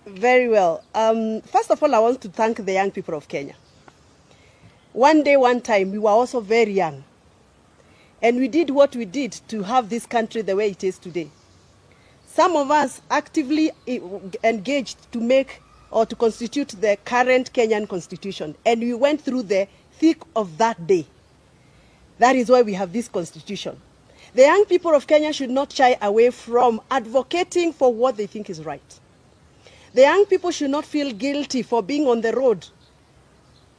Very well. First of all, I want to thank the young people of Kenya. One day, one time, we were also very young. And we did what we did to have this country the way it is today. Some of us actively engaged to make or to constitute the current Kenyan constitution. And we went through the thick of that day. That is why we have this constitution. The young people of Kenya should not shy away from advocating for what they think is right. The young people should not feel guilty for being on the road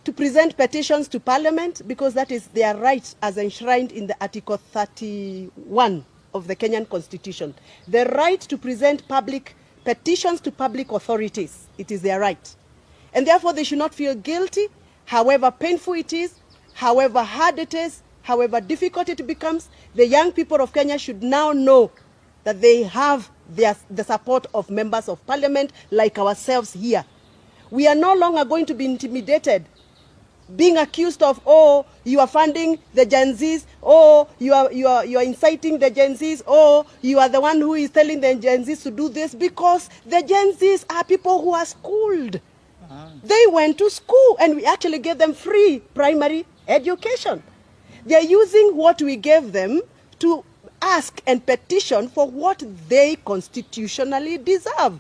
to present petitions to Parliament, because that is their right as enshrined in the Article 31 of the Kenyan Constitution. The right to present public petitions to public authorities. It is their right. And therefore they should not feel guilty, however painful it is, however hard it is, however difficult it becomes. The young people of Kenya should now know that they have the support of members of Parliament like ourselves here. We are no longer going to be intimidated, being accused of, oh, you are funding the Gen Zs, oh, you are inciting the Gen Zs, oh, you are the one who is telling the Gen Zs to do this, because the Gen Zs are people who are schooled. They went to school and we actually gave them free primary education. They are using what we gave them to ask and petition for what they constitutionally deserve.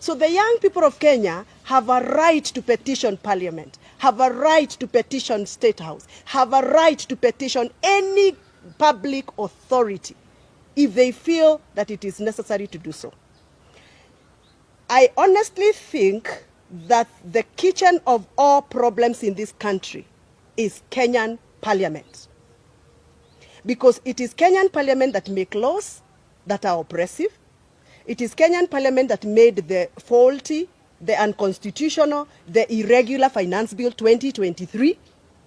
So the young people of Kenya have a right to petition Parliament, have a right to petition State House, have a right to petition any public authority if they feel that it is necessary to do so. I honestly think that the kitchen of all problems in this country is Kenyan Parliament. Because it is Kenyan Parliament that make laws that are oppressive. It is Kenyan Parliament that made the faulty, the unconstitutional, the irregular Finance Bill 2023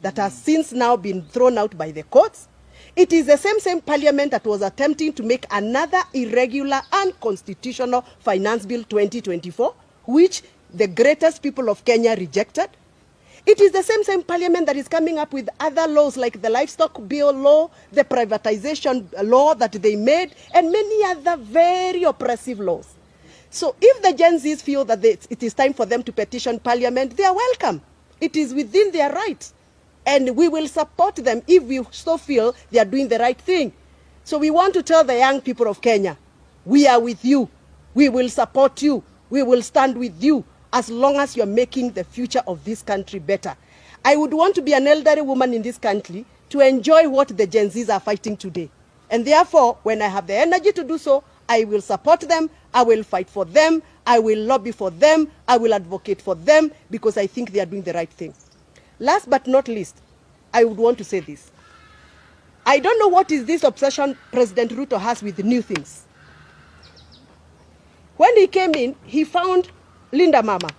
that has since now been thrown out by the courts. It is the same Parliament that was attempting to make another irregular, unconstitutional Finance Bill 2024, which the greatest people of Kenya rejected. It is the same Parliament that is coming up with other laws like the livestock bill law, the privatization law that they made, and many other very oppressive laws. So if the Gen Zs feel that it is time for them to petition Parliament, they are welcome. It is within their rights. And we will support them if we so feel they are doing the right thing. So we want to tell the young people of Kenya, we are with you. We will support you. We will stand with you, as long as you're making the future of this country better. I would want to be an elderly woman in this country to enjoy what the Gen Zs are fighting today. And therefore, when I have the energy to do so, I will support them, I will fight for them, I will lobby for them, I will advocate for them, because I think they are doing the right thing. Last but not least, I would want to say this. I don't know what is this obsession President Ruto has with new things. When he came in, he found Linda Mama.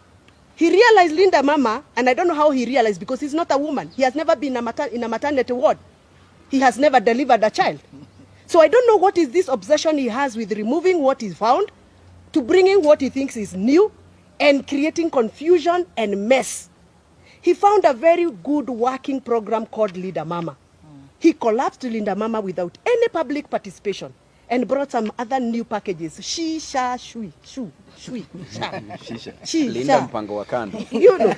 He realized Linda Mama, and I don't know how he realized, because he's not a woman. He has never been in a maternity ward. He has never delivered a child. So I don't know what is this obsession he has with removing what he found to bringing what he thinks is new and creating confusion and mess. He found a very good working program called Linda Mama. He collapsed Linda Mama without any public participation and brought some other new packages. Shisha, shui, shu, shui, sha. Shisha. Linda mpango wa kando. You know.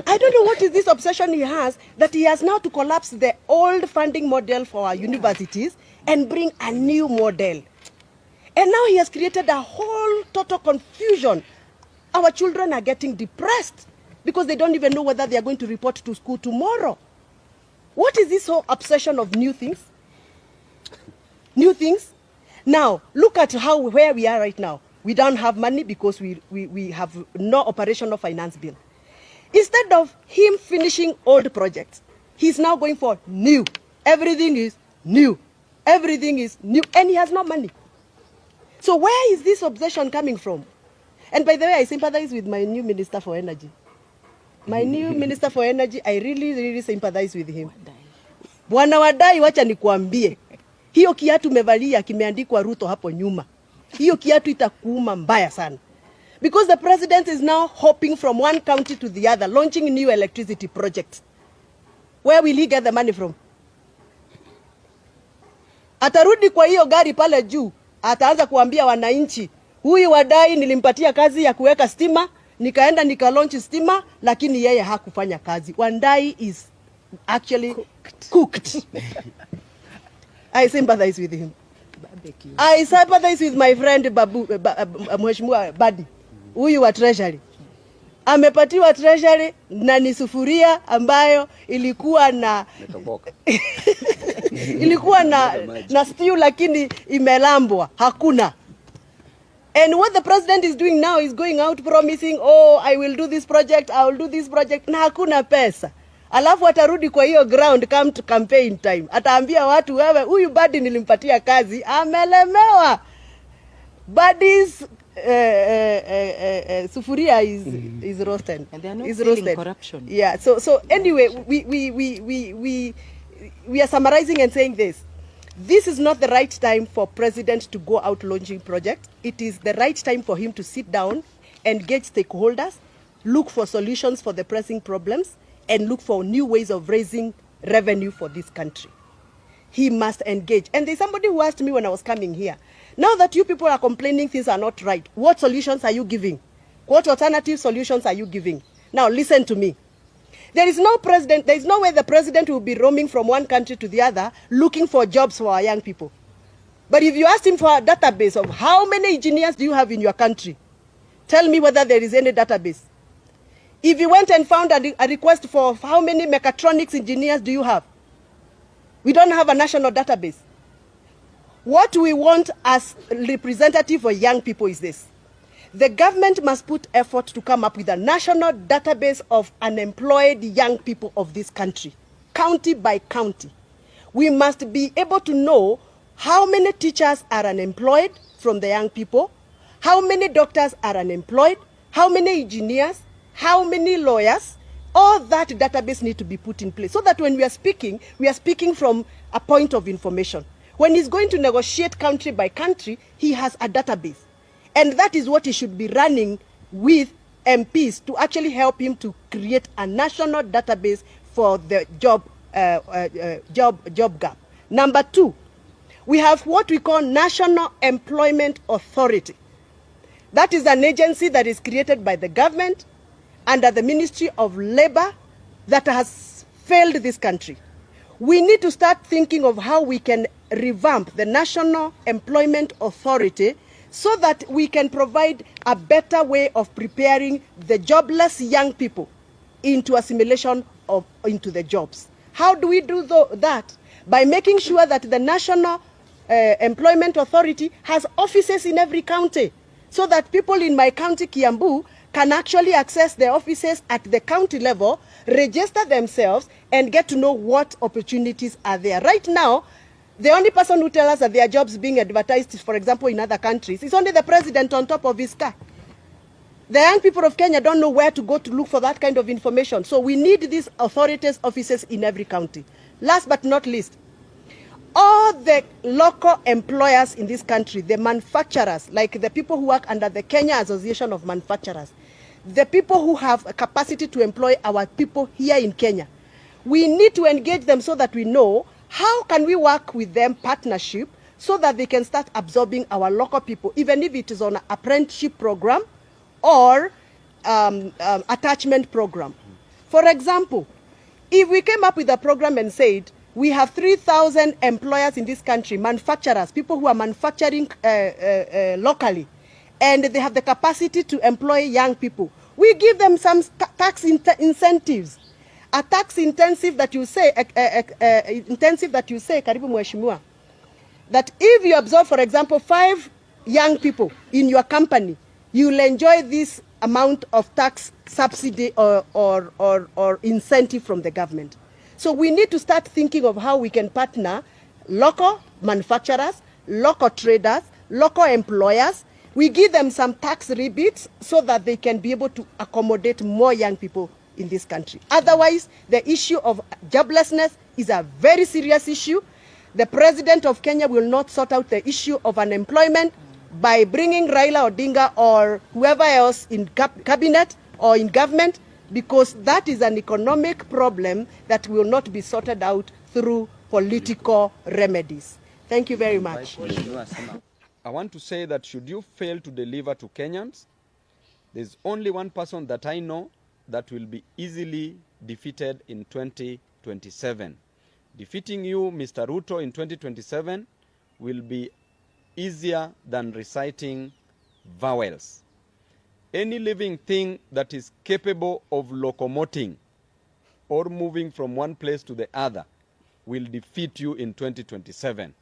I don't know what is this obsession he has, that he has now to collapse the old funding model for our universities and bring a new model. And now he has created a whole total confusion. Our children are getting depressed because they don't even know whether they are going to report to school tomorrow. What is this whole obsession of new things? New things? Now, look at where we are right now. We don't have money because we have no operational finance bill. Instead of him finishing old projects, he's now going for new. Everything is new. Everything is new. And he has no money. So where is this obsession coming from? And by the way, I sympathize with my new Minister for Energy. My new Minister for Energy, I really sympathize with him. Bwana Wadai, wacha nikuambie. Hiyo kiatu mevalia kimeandikwa Ruto hapo nyuma. Hiyo kiatu itakuuma mbaya sana. Because the president is now hopping from one county to the other, launching new electricity projects. Where will he get the money from? Atarudi kwa hiyo gari pale juu, ataanza kuambia wananchi, Huyu wadai nilimpatia kazi ya kuweka stima, nikaenda nikalaunch stima, lakini yeye hakufanya kazi. Wandai is actually cooked. I sympathize with him. I sympathize with my friend Mheshimiwa Badi. Huyu wa treasury. Amepatiwa treasury na ni sufuria ambayo ilikuwa na ilikuwa na stew lakini imelambwa, hakuna. And what the president is doing now is going out promising, oh, I will do this project, I will do this project, na hakuna pesa. Alafu atarudi kwa hiyo ground come to campaign time. Ataambia watu, wewe huyu Badi nilimpatia kazi, amelemewa. Badi's sufuria is roasted. And they are not stealing corruption. Yeah. So anyway, we are summarizing and saying this. This is not the right time for president to go out launching projects. It is the right time for him to sit down, engage stakeholders, look for solutions for the pressing problems, and look for new ways of raising revenue for this country. He must engage. And there's somebody who asked me when I was coming here, now that you people are complaining things are not right, what solutions are you giving? What alternative solutions are you giving? Now listen to me. There is no president, there is no way the president will be roaming from one country to the other looking for jobs for our young people. But if you ask him for a database of how many engineers do you have in your country, tell me whether there is any database. If you went and found a request for how many mechatronics engineers do you have, we don't have a national database. What we want as representative for young people is this. The government must put effort to come up with a national database of unemployed young people of this country, county by county. We must be able to know how many teachers are unemployed from the young people, how many doctors are unemployed, how many engineers, how many lawyers. All that database need to be put in place so that when we are speaking from a point of information. When he's going to negotiate country by country, he has a database. And that is what he should be running with MPs to actually help him to create a national database for the job gap. Number two, we have what we call National Employment Authority. That is an agency that is created by the government under the Ministry of Labor that has failed this country. We need to start thinking of how we can revamp the National Employment Authority so that we can provide a better way of preparing the jobless young people into assimilation into the jobs. How do we do that? By making sure that the National Employment Authority has offices in every county so that people in my county, Kiambu, can actually access the offices at the county level, register themselves, and get to know what opportunities are there. Right now, the only person who tells us that there are jobs being advertised, for example, in other countries, is only the president on top of his car. The young people of Kenya don't know where to go to look for that kind of information. So we need these authorities' offices in every county. Last but not least, all the local employers in this country, the manufacturers, like the people who work under the Kenya Association of Manufacturers, the people who have a capacity to employ our people here in Kenya, we need to engage them so that we know how can we work with them partnership so that they can start absorbing our local people, even if it is on an apprenticeship program or attachment program. For example, if we came up with a program and said, we have 3,000 employers in this country, manufacturers, people who are manufacturing locally, and they have the capacity to employ young people. We give them some tax incentives. A tax intensive that you say, Karibu Mheshimiwa, that if you absorb, for example, 5 young people in your company, you will enjoy this amount of tax subsidy or incentive from the government. So we need to start thinking of how we can partner local manufacturers, local traders, local employers. We give them some tax rebates so that they can be able to accommodate more young people in this country. Otherwise, the issue of joblessness is a very serious issue. The president of Kenya will not sort out the issue of unemployment by bringing Raila Odinga or whoever else in cabinet or in government, because that is an economic problem that will not be sorted out through political remedies. Thank you very much. I want to say that should you fail to deliver to Kenyans, there's only one person that I know that will be easily defeated in 2027. Defeating you, Mr. Ruto, in 2027 will be easier than reciting vowels. Any living thing that is capable of locomoting or moving from one place to the other will defeat you in 2027.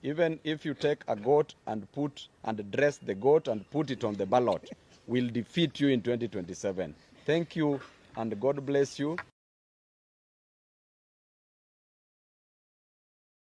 Even if you take a goat and dress the goat and put it on the ballot, will defeat you in 2027. Thank you and God bless you.